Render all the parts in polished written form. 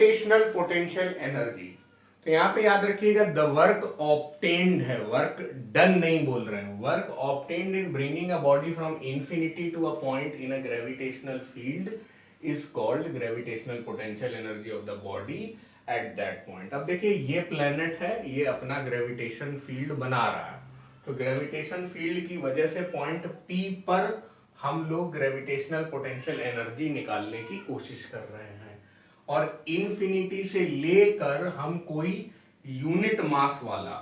Gravitational potential energy. तो यहां पे याद रखिएगा द वर्क ऑब्टेन्ड है, वर्क डन नहीं बोल रहे हैं। Work obtained in bringing a body from infinity to a point in a gravitational field is called gravitational potential energy of the body at that point. अब देखिए ये planet है, ये अपना ग्रेविटेशन फील्ड बना रहा है, तो ग्रेविटेशन फील्ड की वजह से पॉइंट पी पर हम लोग ग्रेविटेशनल पोटेंशियल एनर्जी निकालने की कोशिश कर रहे हैं। और इन्फिनिटी से लेकर हम कोई यूनिट मास वाला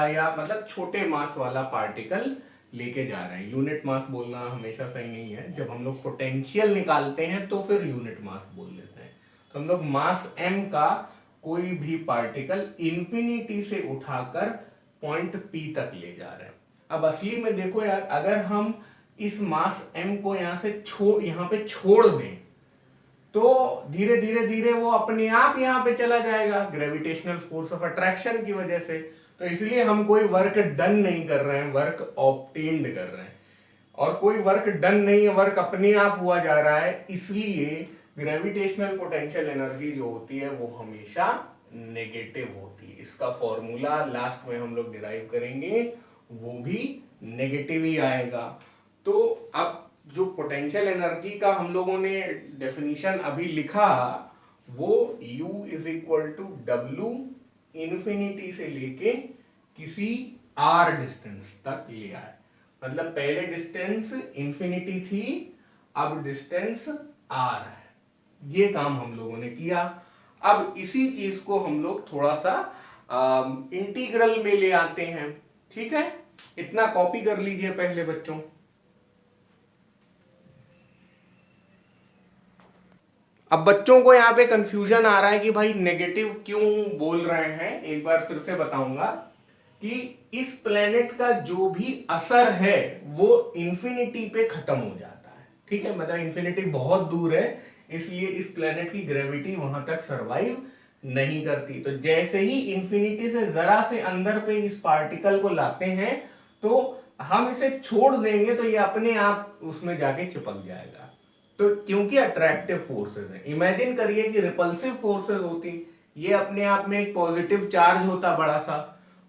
या मतलब छोटे मास वाला पार्टिकल लेके जा रहे हैं। यूनिट मास बोलना हमेशा सही नहीं है, जब हम लोग पोटेंशियल निकालते हैं तो फिर यूनिट मास बोल लेते हैं। तो हम लोग मास m का कोई भी पार्टिकल इन्फिनिटी से उठाकर पॉइंट P तक ले जा रहे हैं। अब असली में देखो यार, अगर हम इस मास m को यहां पे छोड़ दें तो धीरे धीरे धीरे वो अपने आप यहां पे चला जाएगा ग्रेविटेशनल फोर्स ऑफ अट्रैक्शन की वजह से। तो इसलिए हम कोई वर्क डन नहीं कर रहे हैं, वर्क ऑब्टेन्ड कर रहे हैं। और कोई वर्क डन नहीं है, वर्क अपने आप हुआ जा रहा है, इसलिए ग्रेविटेशनल पोटेंशियल एनर्जी जो होती है वो हमेशा नेगेटिव होती है। इसका फॉर्मूला लास्ट में हम लोग डिराइव करेंगे, वो भी नेगेटिव ही आएगा। तो अब जो पोटेंशियल एनर्जी का हम लोगों ने डेफिनेशन अभी लिखा, वो U is equal to W infinity से लेके किसी R डिस्टेंस तक लिया है। मतलब पहले डिस्टेंस इंफिनिटी थी, अब डिस्टेंस R है। ये काम हम लोगों ने किया। अब इसी चीज को हम लोग थोड़ा सा इंटीग्रल में ले आते हैं। ठीक है, इतना कॉपी कर लीजिए पहले बच्चों। अब बच्चों को यहाँ पे कंफ्यूजन आ रहा है कि भाई नेगेटिव क्यों बोल रहे हैं। एक बार फिर से बताऊंगा कि इस प्लेनेट का जो भी असर है वो इंफिनिटी पे खत्म हो जाता है। ठीक है, मतलब इंफिनिटी बहुत दूर है, इसलिए इस प्लेनेट की ग्रेविटी वहां तक सरवाइव नहीं करती। तो जैसे ही इंफिनिटी से जरा से अंदर पे इस पार्टिकल को लाते हैं तो हम इसे छोड़ देंगे तो ये अपने आप उसमें जाके चिपक जाएगा। तो क्योंकि अट्रैक्टिव फोर्सेस है, इमेजिन करिए कि रिपल्सिव फोर्सेस होती, ये अपने आप में एक पॉजिटिव चार्ज होता बड़ा सा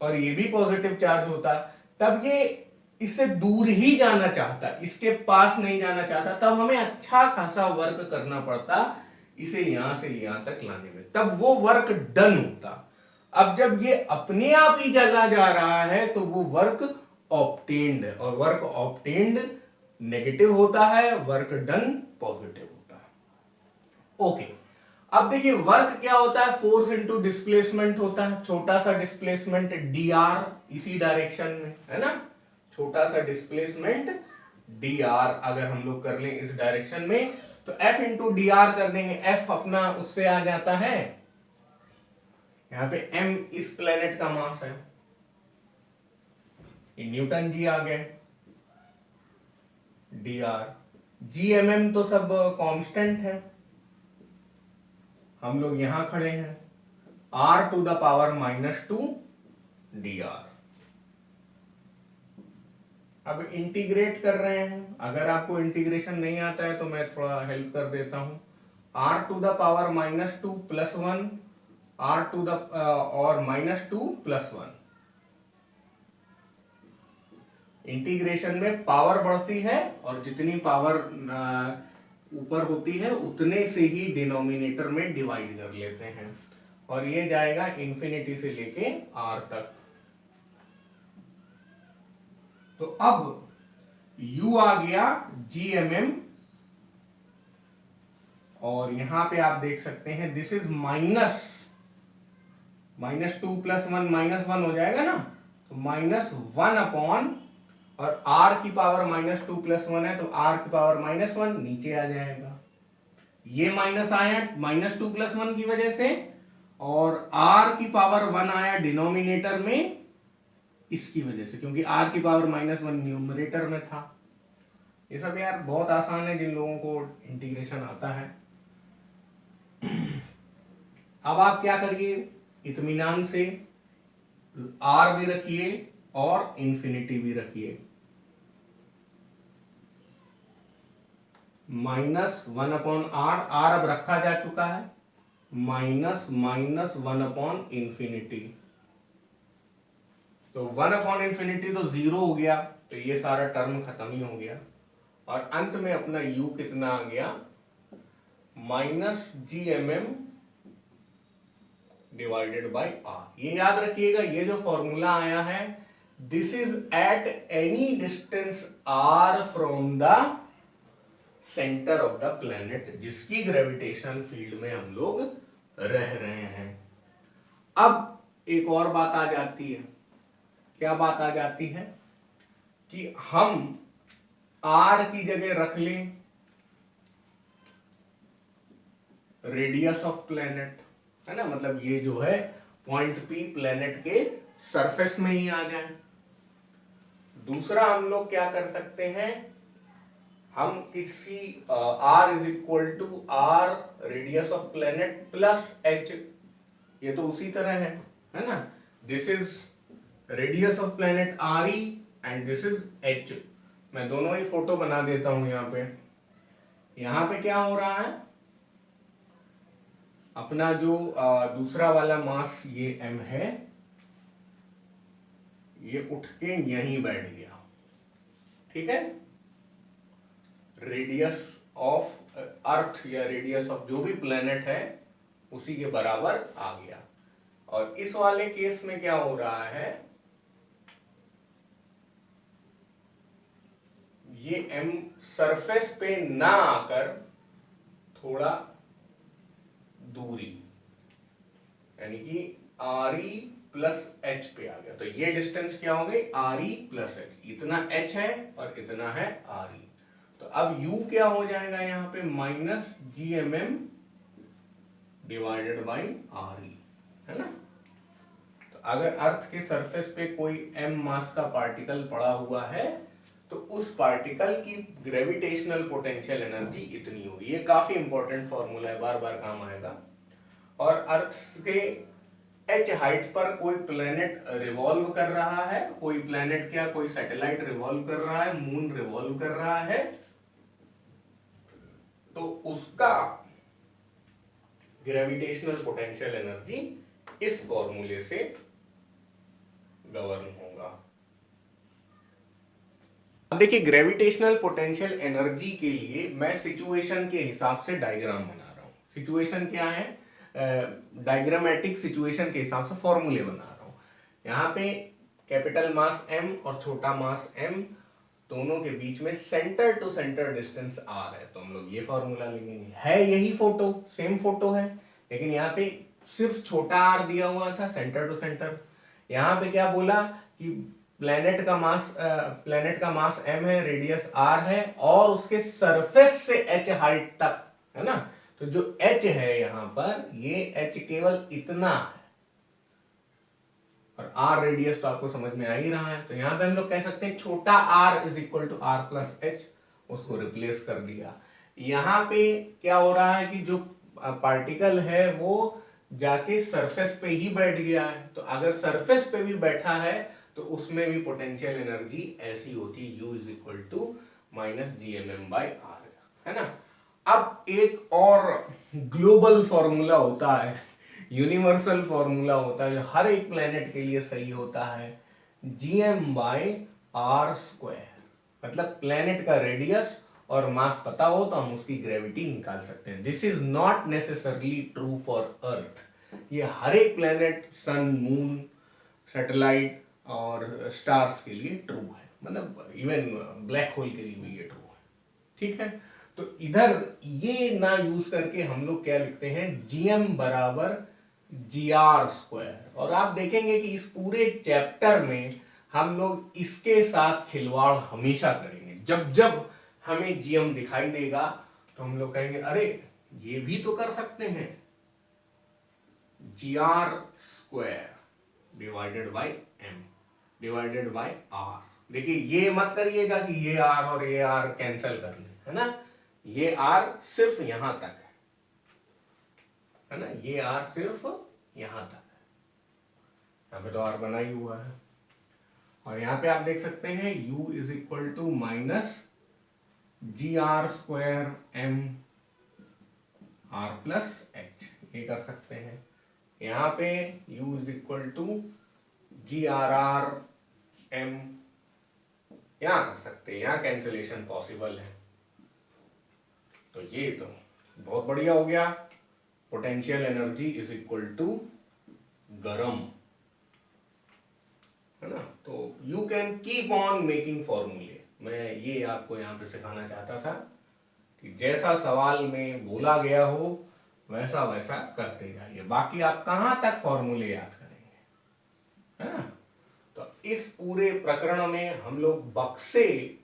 और ये भी पॉजिटिव चार्ज होता, तब ये इससे दूर ही जाना चाहता, इसके पास नहीं जाना चाहता, तब हमें अच्छा खासा वर्क करना पड़ता इसे यहां से यहां तक लाने में, तब वो वर्क डन होता। अब जब ये अपने आप ही चला जा रहा है तो वो वर्क ऑब्टेन्ड है, और वर्क ऑब्टेन्ड नेगेटिव होता है, वर्क डन पॉजिटिव होता है। ओके, अब देखिए वर्क क्या होता है, फोर्स इनटू डिस्प्लेसमेंट होता है। छोटा सा डिस्प्लेसमेंट dr इसी डायरेक्शन में है ना, छोटा सा डिस्प्लेसमेंट dr अगर हम लोग कर लें इस डायरेक्शन में तो f इंटू dr कर देंगे। f अपना उससे आ जाता है, यहां पे m इस प्लेनेट का मास है, न्यूटन जी आ गए, dr gmm तो सब कांस्टेंट है, हम लोग यहां खड़े हैं, r to the power -2 dr। अब इंटीग्रेट कर रहे हैं, अगर आपको इंटीग्रेशन नहीं आता है तो मैं थोड़ा हेल्प कर देता हूं। r to the power -2 + 1 r to the और -2 + 1। इंटीग्रेशन में पावर बढ़ती है और जितनी पावर ऊपर होती है उतने से ही डिनोमिनेटर में डिवाइड कर लेते हैं, और ये जाएगा इंफिनिटी से लेके r तक। तो अब u आ गया gmm, और यहां पे आप देख सकते हैं दिस इज -2 + 1 -1 हो जाएगा ना, तो -1 अपॉन, और r की पावर -2 + 1 है तो r की पावर -1 नीचे आ जाएगा। ये माइनस आया -2 + 1 की वजह से, और r की पावर 1 आया डिनोमिनेटर में इसकी वजह से, क्योंकि r की पावर -1 न्यूमरेटर में था। ये सब यार बहुत आसान है जिन लोगों को इंटीग्रेशन आता है। अब आप क्या करिए, इत्मीनान से r भी रखिए और इंफिनिटी भी रखिए। -1/r, r अब रखा जा चुका है, -1/∞। तो 1/∞ तो 0 हो गया, तो ये सारा टर्म खत्म ही हो गया, और अंत में अपना u कितना आ गया, -gmm डिवाइडेड बाई r। ये याद रखिएगा, ये जो फॉर्मूला आया है, this is at any distance r from the centre of the planet, जिसकी ग्रेविटेशनल फील्ड में हम लोग रह रहे हैं। अब एक और बात आ जाती है, क्या बात आ जाती है कि हम r की जगह रख लें रेडियस ऑफ प्लेनेट, है ना, मतलब ये जो है पॉइंट P प्लेनेट के सरफेस में ही आ जाए। दूसरा हम लोग क्या कर सकते हैं, हम किसी r is equal to r radius of planet plus h, ये तो उसी तरह है ना, this is radius of planet re and this is h। मैं दोनों ही फोटो बना देता हूं यहां पे क्या हो रहा है, अपना जो दूसरा वाला मास ये m है, ये उठ के यहीं बैठ गया, ठीक है, रेडियस ऑफ अर्थ या रेडियस ऑफ जो भी प्लेनेट है उसी के बराबर आ गया। और इस वाले केस में क्या हो रहा है, ये m सरफेस पे ना आकर थोड़ा दूरी, यानी कि re प्लस एच पे आ गया, तो ये डिस्टेंस क्या हो गई, re प्लस एच, इतना h है और इतना है re। तो अब u क्या हो जाएगा यहां पे, -gmm डिवाइडेड बाई re, है ना। तो अगर अर्थ के सरफेस पे कोई m मास का पार्टिकल पड़ा हुआ है, तो उस पार्टिकल की ग्रेविटेशनल पोटेंशियल एनर्जी इतनी होगी। ये काफी इंपॉर्टेंट फॉर्मूला है, बार बार काम आएगा। और अर्थ के h हाइट पर कोई प्लेनेट रिवॉल्व कर रहा है, कोई प्लेनेट क्या, कोई सैटेलाइट रिवॉल्व कर रहा है, मून रिवॉल्व कर रहा है, तो उसका ग्रेविटेशनल पोटेंशियल एनर्जी इस फॉर्मूले से गवर्न होगा। अब देखिए, ग्रेविटेशनल पोटेंशियल एनर्जी के लिए मैं सिचुएशन के हिसाब से डायग्राम बना रहा हूं। सिचुएशन क्या है, डायग्रामेटिक सिचुएशन के हिसाब से फॉर्मूले बना रहा हूं। यहाँ पे कैपिटल मास m और छोटा मास m दोनों के बीच में centre to centre distance r है, तो हम लोग ये फॉर्मूला लिखेंगे। है यही फोटो, सेम फोटो है, लेकिन यहाँ पे सिर्फ छोटा r दिया हुआ था सेंटर टू सेंटर। यहाँ पे क्या बोला कि प्लेनेट का मास m है, रेडियस r है, और उसके सरफेस से h हाइट तक, है ना। तो जो h है यहां पर, ये h केवल इतना है, और r रेडियस तो आपको समझ में आ ही रहा है। तो यहां पे हम लोग कह सकते हैं छोटा r is equal to r plus H, उसको रिप्लेस कर दिया। यहां पे क्या हो रहा है कि जो पार्टिकल है वो जाके सरफेस पे ही बैठ गया है, तो अगर सरफेस पे भी बैठा है तो उसमें भी पोटेंशियल एनर्जी ऐसी होती है, u is equal to -gmm by r, है ना। अब एक और ग्लोबल फॉर्मूला होता है, यूनिवर्सल फॉर्मूला होता है, जो हर एक प्लेनेट के लिए सही होता है, gm बाई r स्क्वायर। मतलब प्लेनेट का रेडियस और मास पता हो तो हम उसकी ग्रेविटी निकाल सकते हैं। This is not necessarily true for earth, ये हर एक प्लेनेट, सन, मून, सैटेलाइट और स्टार्स के लिए ट्रू है, मतलब इवन ब्लैक होल के लिए भी ये ट्रू है, ठीक है। तो इधर ये ना यूज करके हम लोग क्या लिखते हैं, gm बराबर gr स्क्वायर। और आप देखेंगे कि इस पूरे चैप्टर में हम लोग इसके साथ खिलवाड़ हमेशा करेंगे। जब जब हमें gm दिखाई देगा तो हम लोग कहेंगे अरे ये भी तो कर सकते हैं, gr square divided by m divided by r। देखिए ये मत करिएगा कि ये r और ये r कैंसिल कर ले, है ना, ये r सिर्फ यहां तक है ना, ये r सिर्फ यहां तक है, यहां पे तो r बना ही हुआ है। और यहां पे आप देख सकते हैं u is equal to GR² R+H, ये कर सकते हैं। यहाँ पे U = GRR/M, यहाँ कर सकते हैं, यहाँ कैंसिलेशन पॉसिबल है। तो ये तो बहुत बढ़िया हो गया। पोटेंशियल एनर्जी = गरम, है ना। तो you can keep on making फॉर्मूले। मैं ये आपको यहाँ पे सिखाना चाहता था कि जैसा सवाल में बोला गया हो वैसा वैसा करते जाइए, बाकी आप कहाँ तक फॉर्मूले याद करेंगे, है ना। तो इस पूरे प्रकरण में हम लोग बक्से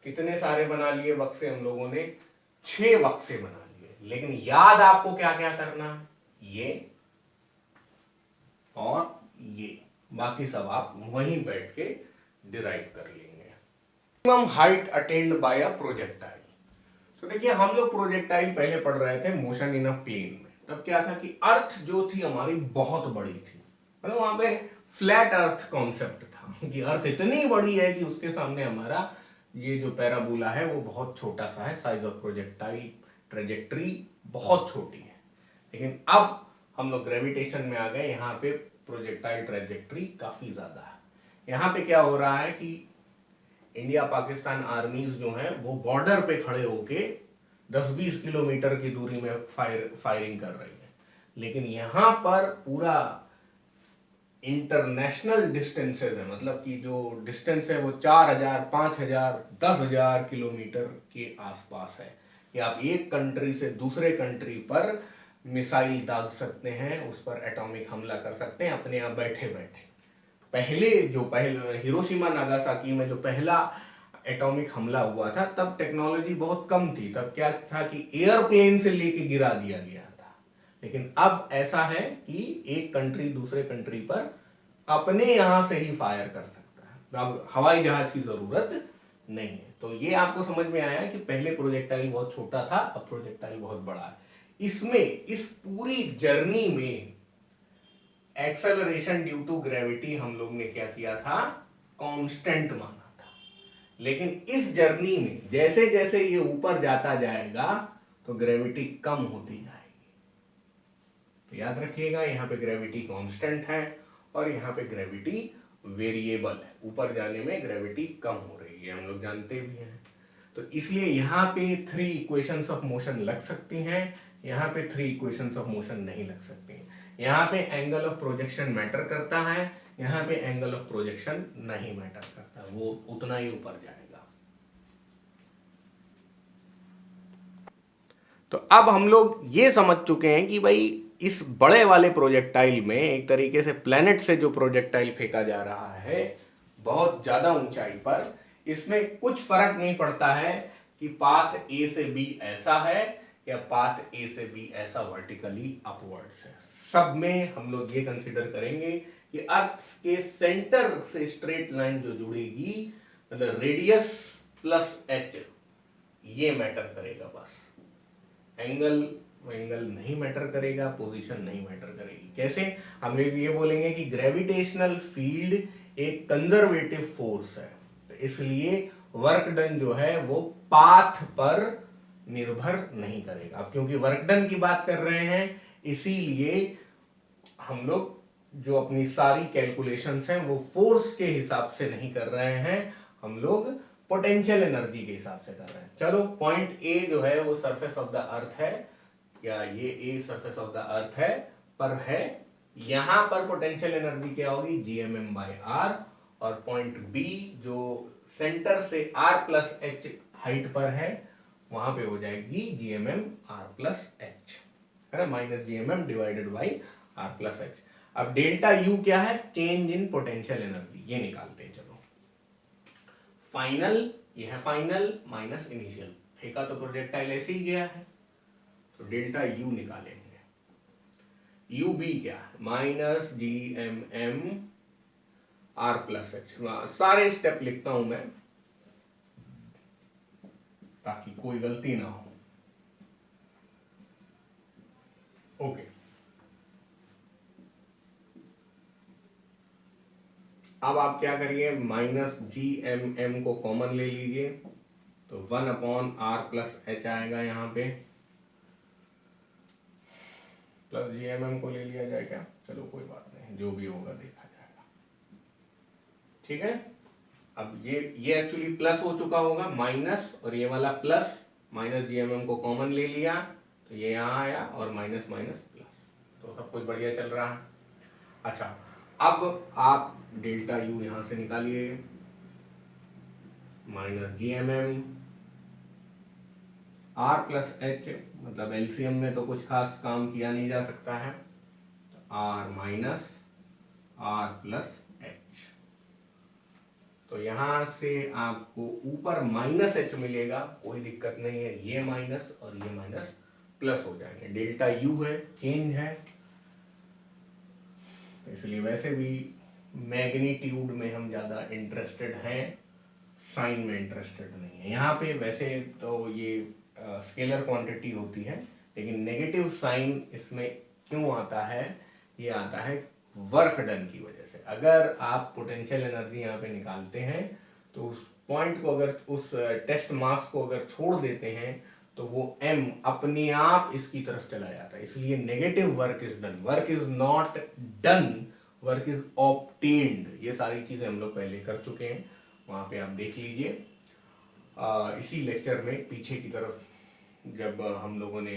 कितने सारे बना लिए? बक्से हम लोगों ने 6 बक्से बना लिए, लेकिन याद आपको क्या क्या करना? ये और ये, बाकी सब आप वहीं बैठ के डिराइव कर लेंगे। Maximum height attend bye a projectile. तो देखिए, हम लोग प्रोजेक्टाइल पहले पढ़ रहे थे मोशन इन अ प्लेन में। तब क्या था कि अर्थ जो थी हमारी बहुत बड़ी थी, मतलब वहां पे फ्लैट अर्थ कॉन्सेप्ट था कि अर्थ इतनी बड़ी है कि उसके सामने हमारा ये जो पैराबोला है वो बहुत छोटा सा है। साइज ऑफ प्रोजेक्टाइल ट्रेजेक्ट्री बहुत छोटी है। लेकिन अब हम लोग ग्रेविटेशन में आ गए, यहाँ पे प्रोजेक्टाइल ट्रेजेक्ट्री काफी ज्यादा है। यहाँ पे क्या हो रहा है कि इंडिया पाकिस्तान आर्मीज जो हैं वो बॉर्डर पे खड़े होके 10-20 किलोमीटर की दूरी में फायरिंग कर रही है, लेकिन यहां पर पूरा इंटरनेशनल डिस्टेंसेस है, मतलब कि जो डिस्टेंस है वो 4000, 5000, 10,000 किलोमीटर के आसपास है कि आप एक कंट्री से दूसरे कंट्री पर मिसाइल दाग सकते हैं, उस पर एटॉमिक हमला कर सकते हैं अपने यहाँ बैठे बैठे। पहले हिरोशिमा नागासाकी में जो पहला एटॉमिक हमला हुआ था तब टेक्नोलॉजी बहुत कम थी। तब क्या था कि एयरप्लेन से लेके गिरा दिया गया था, लेकिन अब ऐसा है कि एक कंट्री दूसरे कंट्री पर अपने यहां से ही फायर कर सकता है, अब हवाई जहाज की जरूरत नहीं है। तो ये आपको समझ में आया कि पहले प्रोजेक्टाइल बहुत छोटा था, अब प्रोजेक्टाइल बहुत बड़ा है। इसमें इस पूरी जर्नी में एक्सेलरेशन ड्यू टू ग्रेविटी हम लोग ने क्या किया था? कांस्टेंट माना था। लेकिन इस जर्नी में जैसे जैसे ये ऊपर जाता जाएगा तो ग्रेविटी कम होती जाएगी। तो याद रखिएगा, यहां पे ग्रेविटी कांस्टेंट है और यहां पे ग्रेविटी वेरिएबल है। ऊपर जाने में ग्रेविटी कम हो रही है, हम लोग जानते भी हैं। तो इसलिए यहां पे 3 इक्वेशंस ऑफ मोशन लग सकती हैं, यहां पे 3 इक्वेशंस ऑफ मोशन नहीं लग सकती। यहां पे एंगल ऑफ प्रोजेक्शन मैटर करता है, यहां पे एंगल ऑफ प्रोजेक्शन नहीं मैटर करता, वो उतना ही ऊपर जाएगा। तो अब हम लोग ये समझ चुके हैं कि भाई इस बड़े वाले प्रोजेक्टाइल में एक तरीके से प्लेनेट से जो प्रोजेक्टाइल फेंका जा रहा है बहुत ज्यादा ऊंचाई पर, इसमें कुछ फर्क नहीं पड़ता है कि पाथ ए से बी ऐसा है या पाथ ए से बी ऐसा वर्टिकली अपवर्ड्स है। सब में हम लोग ये कंसीडर करेंगे कि अर्थ के सेंटर से स्ट्रेट लाइन जो जुड़ेगी, मतलब रेडियस प्लस एच, ये मैटर करेगा बस। एंगल नहीं मैटर करेगा, पोजीशन नहीं मैटर करेगी। कैसे? हम ये बोलेंगे कि ग्रेविटेशनल फील्ड एक कंजर्वेटिव फोर्स है, तो इसलिए वर्क डन जो है वो पाथ पर निर्भर नहीं करेगा। अब क्योंकि वर्क डन की बात कर रहे हैं, इसीलिए हम लोग जो अपनी सारी कैलकुलेशंस हैं वो फोर्स के हिसाब से नहीं कर रहे हैं, हम लोग पोटेंशियल एनर्जी के हिसाब से कर रहे हैं। चलो, पॉइंट ए जो है वो सरफेस ऑफ द अर्थ है, या ये a surface of the earth है, पर है यहां पर पोटेंशियल एनर्जी क्या होगी? GMM/r। और पॉइंट बी जो सेंटर से r+h हाइट पर है, वहां पे हो जाएगी GMM/r+h, है ना, -GMM/r+h। अब डेल्टा यू क्या है? चेंज इन पोटेंशियल एनर्जी, ये निकालते हैं। चलो, फाइनल, ये है फाइनल माइनस इनिशियल, फेंका तो प्रोजेक्टाइल ऐसे ही गया है, तो डेल्टा यू निकालेंगे। यू बी क्या है? -GMM/r+h। सारे स्टेप लिखता हूं मैं ताकि कोई गलती ना हो। ओके, अब आप क्या करिए? -GMM को कॉमन ले लीजिए, तो 1/r+h आएगा यहाँ पे, प्लस GMM को ले लिया जाए क्या, चलो कोई बात नहीं, जो भी होगा देखा जाएगा। ठीक है, अब ये एक्चुअली प्लस हो चुका होगा, माइनस और ये वाला प्लस, माइनस GMM को कॉमन ले लिया तो ये यहाँ आया और माइनस माइनस प्लस, तो सब कुछ बढ़िया चल रहा है। अच्छा, अब आप डेल्टा यू यहाँ से निकालिए, माइनस GMM r+h, मतलब एलसीएम में तो कुछ खास काम किया नहीं जा सकता है, तो r माइनस r+h, तो यहां से आपको ऊपर -h मिलेगा, कोई दिक्कत नहीं है, ये माइनस और ये माइनस प्लस हो जाएंगे। डेल्टा यू है, चेंज है, इसलिए वैसे भी मैग्नीट्यूड में हम ज्यादा इंटरेस्टेड हैं, साइन में इंटरेस्टेड नहीं है। यहाँ पे वैसे तो ये स्केलर क्वांटिटी होती है, लेकिन नेगेटिव साइन इसमें क्यों आता है, ये आता है वर्क डन की वजह से। अगर आप पोटेंशियल एनर्जी यहाँ पे निकालते हैं तो उस पॉइंट को, अगर उस टेस्ट मास को अगर छोड़ देते हैं तो वो m अपने आप इसकी तरफ चला जाता है, इसलिए negative work is done, work is not done, work is obtained. ये सारी चीजें हम लोग पहले कर चुके हैं, वहां पे आप देख लीजिए। इसी लेक्चर में पीछे की तरफ जब हम लोगों ने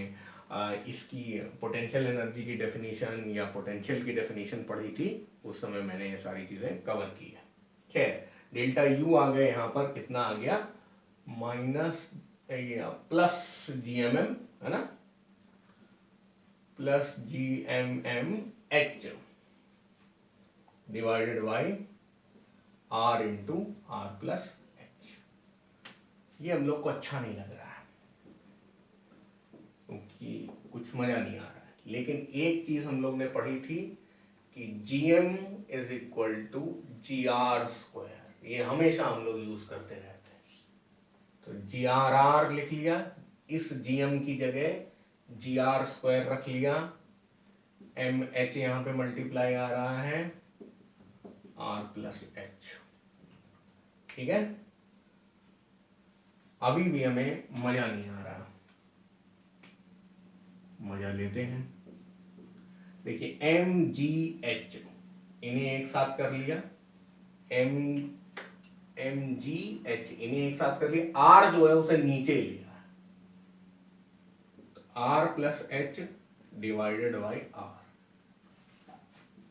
इसकी पोटेंशियल एनर्जी की डेफिनेशन या पोटेंशियल की डेफिनेशन पढ़ी थी, उस समय मैंने ये सारी चीजें कवर की है। खैर, डेल्टा यू आ गए यहाँ पर, कितना आ गया, माइनस प्लस GMM, है ना, plus GMMH divided by r into r+h। ये हम लोग को अच्छा नहीं लग रहा है क्योंकि कुछ मजा नहीं आ रहा है, लेकिन एक चीज हम लोग ने पढ़ी थी कि GM is equal to GR², ये हमेशा हम लोग यूज करते रहते हैं। तो GRR लिख लिया, इस GM की जगह GR² रख लिया, MH यहाँ पे मल्टीप्लाई आ रहा है r+h। ठीक है, अभी भी हमें मजा नहीं आ रहा, मजा लेते हैं। देखिए MGH, इन्हें एक साथ कर लिया, MGH इन्हें एक साथ कर लिया, R जो है उसे नीचे लिया, r+h डिवाइडेड बाई r।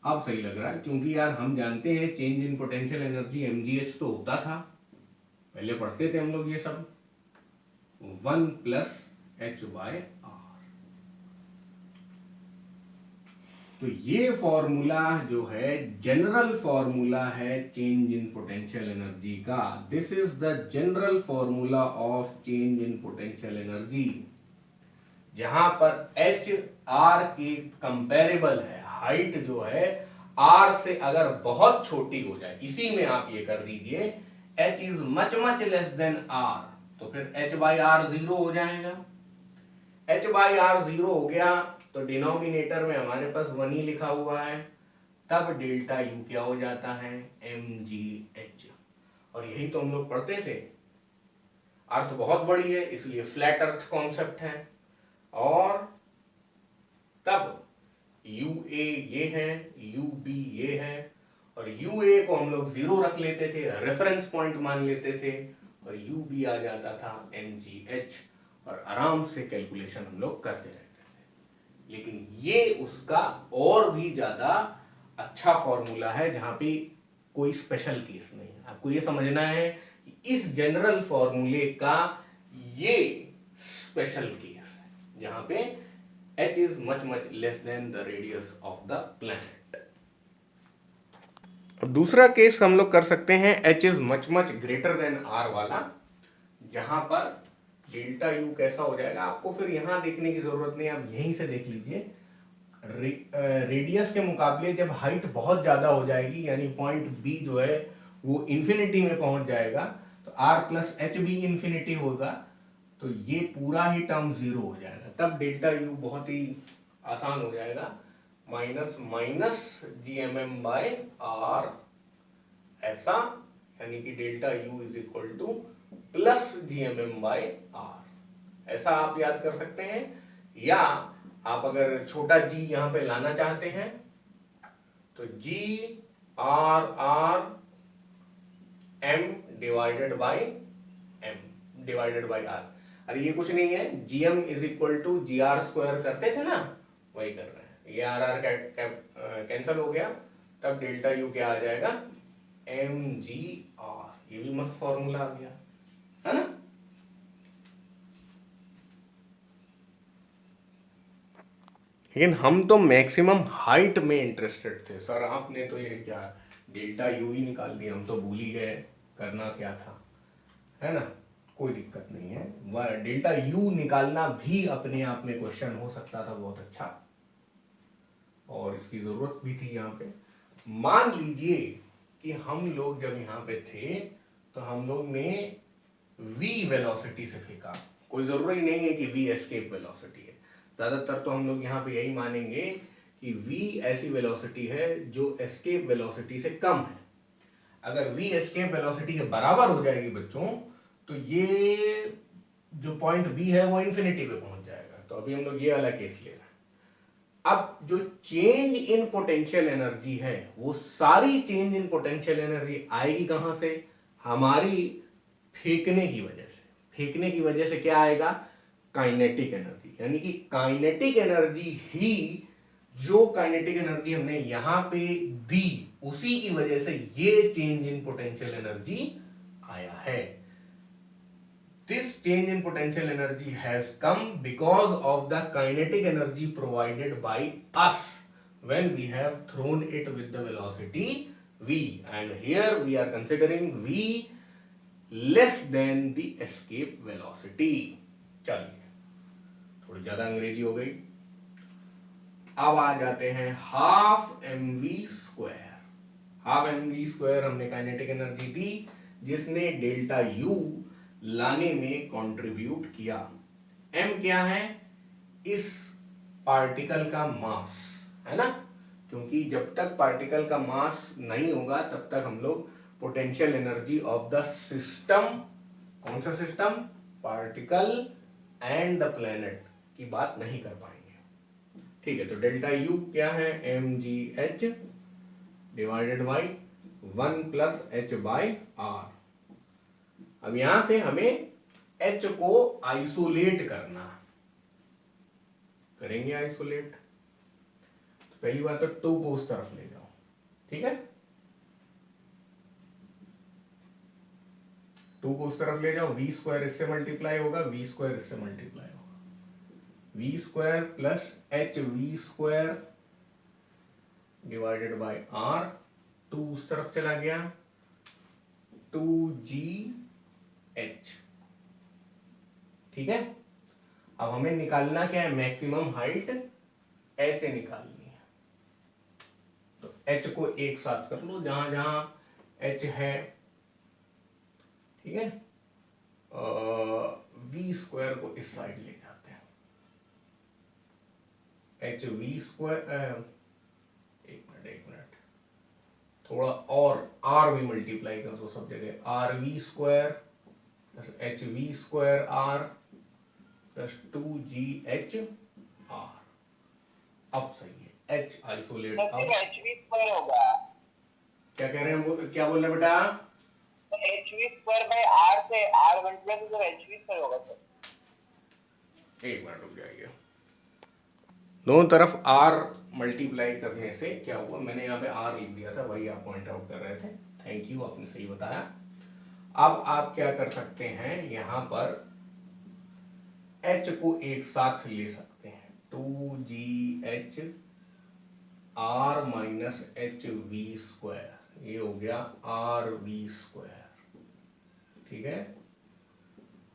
अब सही लग रहा है, क्योंकि यार हम जानते हैं change in potential energy MGH तो होता था, पहले पढ़ते थे हम लोग ये सब, 1+h/r। तो ये फॉर्मूला जो है जनरल फॉर्मूला है चेंज इन पोटेंशियल एनर्जी का। This is the general formula of change in potential energy, जहां पर h r के कंपेरेबल है, हाइट जो है r से अगर बहुत छोटी हो जाए, इसी में आप ये कर दीजिए h is much much less than r, तो फिर h/r 0 हो जाएगा। h/r 0 हो गया तो डिनोमिनेटर में हमारे पास 1 ही लिखा हुआ है, तब डेल्टा यू क्या हो जाता है, MGH। और यही तो हम लोग पढ़ते थे, अर्थ बहुत बड़ी है इसलिए फ्लैट अर्थ कॉन्सेप्ट है, और तब UA ये है, UB ये है, और UA को हम लोग 0 रख लेते थे, रेफरेंस पॉइंट मान लेते थे, और UB आ जाता था MGH, और आराम से कैलकुलेशन हम लोग करते रहते थे। लेकिन ये उसका और भी ज्यादा अच्छा फॉर्मूला है, जहां पे कोई स्पेशल केस नहीं है। आपको ये समझना है कि इस जनरल फॉर्मूले का ये स्पेशल केस है, जहां पे h is much much less than the radius of the planet। अब दूसरा केस हम लोग कर सकते हैं h is much much greater than r वाला, जहां पर डेल्टा यू कैसा हो जाएगा, आपको फिर यहां देखने की जरूरत नहीं, आप यहीं से देख लीजिए। रेडियस के मुकाबले जब हाइट बहुत ज्यादा हो जाएगी, यानी पॉइंट बी जो है वो इंफिनिटी में पहुंच जाएगा, तो r+h भी इंफिनिटी होगा, तो ये पूरा ही टर्म 0 हो जाएगा, तब डेल्टा यू बहुत ही आसान हो जाएगा, -GMM/r, ऐसा, यानी कि delta U is equal to plus GMM by R, ऐसा आप याद कर सकते हैं। या आप अगर छोटा g यहां पे लाना चाहते हैं तो GRR M divided by R. अरे ये कुछ नहीं है, GM is equal to GR square करते थे ना, वही कर रहे हैं। ये RR कैंसल हो गया, तब डेल्टा U क्या आ जाएगा, MGR। ये भी मस्त फॉर्मूला आ गया है ना। लेकिन हम तो मैक्सिमम हाइट में इंटरेस्टेड थे सर, आपने तो ये क्या डेल्टा यू ही निकाल दिया, हम तो भूल ही गए करना क्या था, है ना। कोई दिक्कत नहीं है, वह डेल्टा यू निकालना भी अपने आप में क्वेश्चन हो सकता था बहुत अच्छा, और इसकी जरूरत भी थी यहाँ पे। मान लीजिए कि हम लोग जब यहाँ पे थे तो हम लोग ने v वेलोसिटी से फेंका, कोई जरूरी नहीं है कि v एस्केप वेलोसिटी है, ज्यादातर तो हम लोग यहाँ पे यही मानेंगे कि v ऐसी वेलोसिटी है जो एस्केप वेलोसिटी से कम है। अगर v एस्केप वेलोसिटी के बराबर हो जाएगी बच्चों, तो ये जो पॉइंट b है वो इंफिनिटी पे पहुंच जाएगा। तो अभी हम लोग ये वाला केस ले रहे हैं। अब जो चेंज इन पोटेंशियल एनर्जी है, वो सारी चेंज इन पोटेंशियल एनर्जी आएगी कहां से, हमारी फेंकने की वजह से। फेंकने की वजह से क्या आएगा, काइनेटिक एनर्जी, यानी कि काइनेटिक एनर्जी ही, जो काइनेटिक एनर्जी हमने यहां पे दी, उसी की वजह से ये चेंज इन पोटेंशियल एनर्जी आया है। This change in potential energy has come because of the kinetic energy provided by us when we have thrown it with the velocity v, and here we are considering v less than the escape velocity। चलिए, थोड़ी ज्यादा अंग्रेजी हो गई। अब आ जाते हैं half mv square. Half mv square हमने काइनेटिक एनर्जी दी जिसने डेल्टा u लाने में कंट्रीब्यूट किया। m क्या है, इस पार्टिकल का मास, है ना, क्योंकि जब तक पार्टिकल का मास नहीं होगा तब तक हम लोग potential energy of the system, कौन सा system, particle and the planet की बात नहीं कर पाएंगे। ठीक है, तो डेल्टा यू क्या है, mgh divided by 1 plus h by R. अब यहां से हमें H को आइसोलेट करना, करेंगे आइसोलेट। तो पहली बात तो 2 को उस तरफ ले जाओ, ठीक है, 2 को उस तरफ ले जाओ, v स्क्वायर इससे मल्टीप्लाई होगा, v स्क्वायर इससे मल्टीप्लाई होगा, v square plus H V square divided by R. 2 उस तरफ चला गया, 2gh, ठीक है। अब हमें निकालना क्या है, मैक्सिमम हाइट h निकालनी है। तो h को एक साथ कर लो जहां जहां h है, ठीक है। v स्क्वायर को इस साइड ले जाते हैं, एच वी स्क्वायर, एक मिनट, थोड़ा और r भी मल्टीप्लाई कर दो सब जगह, R V square plus H V square R plus 2gh R. अब सही है, h आइसोलेट, अब एचवी स्क्वायर होगा। क्या कह रहे हैं, क्या बोल रहे हैं बेटा, एचवी स्क्वायर बाय आर से आर मल्टीप्लाई तो एचवी स्क्वायर होगा सर। एक मिनट रुक जाइए, दोनों तरफ r मल्टीप्लाई करने से क्या हुआ, मैंने यहाँ पे r लिख दिया था, वही आप पॉइंट आउट कर रहे थे, थैंक यू, आपने सही बताया। अब आप क्या कर सकते हैं, यहां पर h को एक साथ ले सकते हैं, 2gh r minus H V square, ये हो गया आर वी स्क्वायर, ठीक है।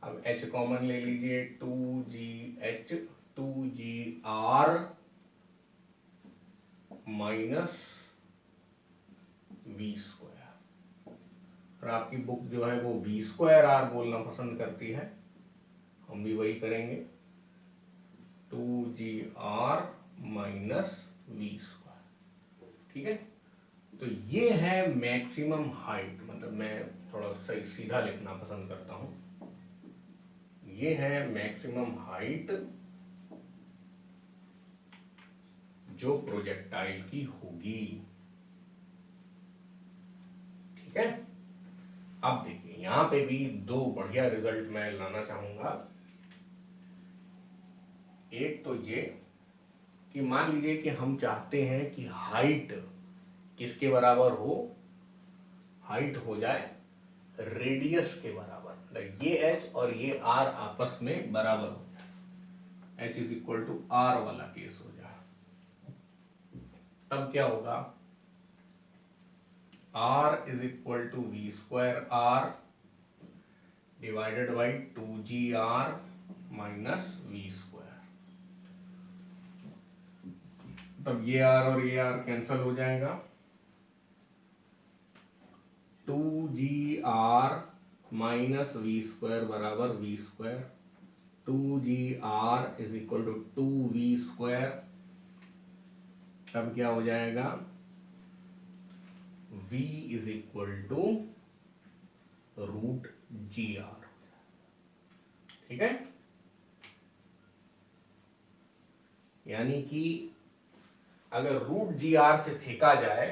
अब h कॉमन ले लीजिए, 2gh 2gr minus V square. और आपकी बुक जो है वो वी स्क्वायर आर बोलना पसंद करती है, हम भी वही करेंगे, 2gr माइनस वी स्क्वायर, ठीक है। तो ये है मैक्सिमम हाइट, मतलब मैं थोड़ा सही सीधा लिखना पसंद करता हूं, ये है मैक्सिमम हाइट जो प्रोजेक्टाइल की होगी। ठीक है, अब देखिए यहां पे भी दो बढ़िया रिजल्ट मैं लाना चाहूंगा। एक तो ये कि मान लीजिए कि हम चाहते हैं कि हाइट किसके बराबर हो, हाइट हो जाए रेडियस के बराबर, ये h और ये r आपस में बराबर हो जाए, h is equal to r वाला केस हो जाए। तब क्या होगा, r is equal to V square r divided by 2gr minus V square. तब ये r और ये r कैंसल हो जाएगा, 2gr माइनस वी स्क्वायर बराबर V square, 2gr is equal to 2v square. तब क्या हो जाएगा, v is equal to root G R. ठीक है, यानी कि अगर रूट जी आर से फेंका जाए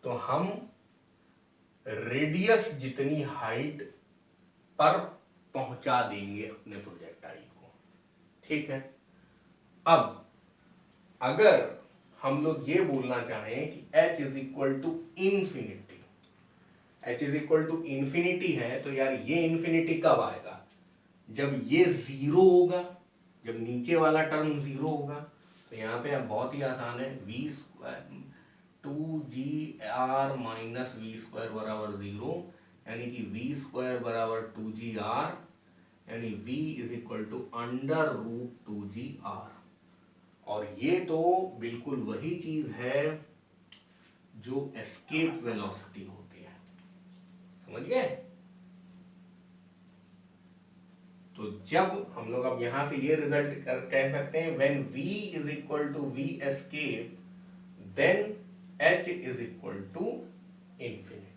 तो हम रेडियस जितनी हाइट पर पहुंचा देंगे अपने प्रोजेक्टाइल को। ठीक है, अब अगर हम लोग ये बोलना चाहें कि h is equal to infinity, h is equal to infinity है तो यार ये इंफिनिटी कब आएगा, जब ये जीरो होगा, जब नीचे वाला टर्म जीरो होगा। तो यहाँ पे अब बहुत ही आसान है, V square 2gr minus V square बराबर जीरो, यानी कि वी स्क्वायर बराबर 2gr, यानी v is equal to under root 2gr। और ये तो बिल्कुल वही चीज है जो एस्केप वेलोसिटी होती है, समझ गए। तो जब हम लोग अब यहां से ये रिजल्ट कह सकते हैं, when v is equal to v escape then h is equal to infinity.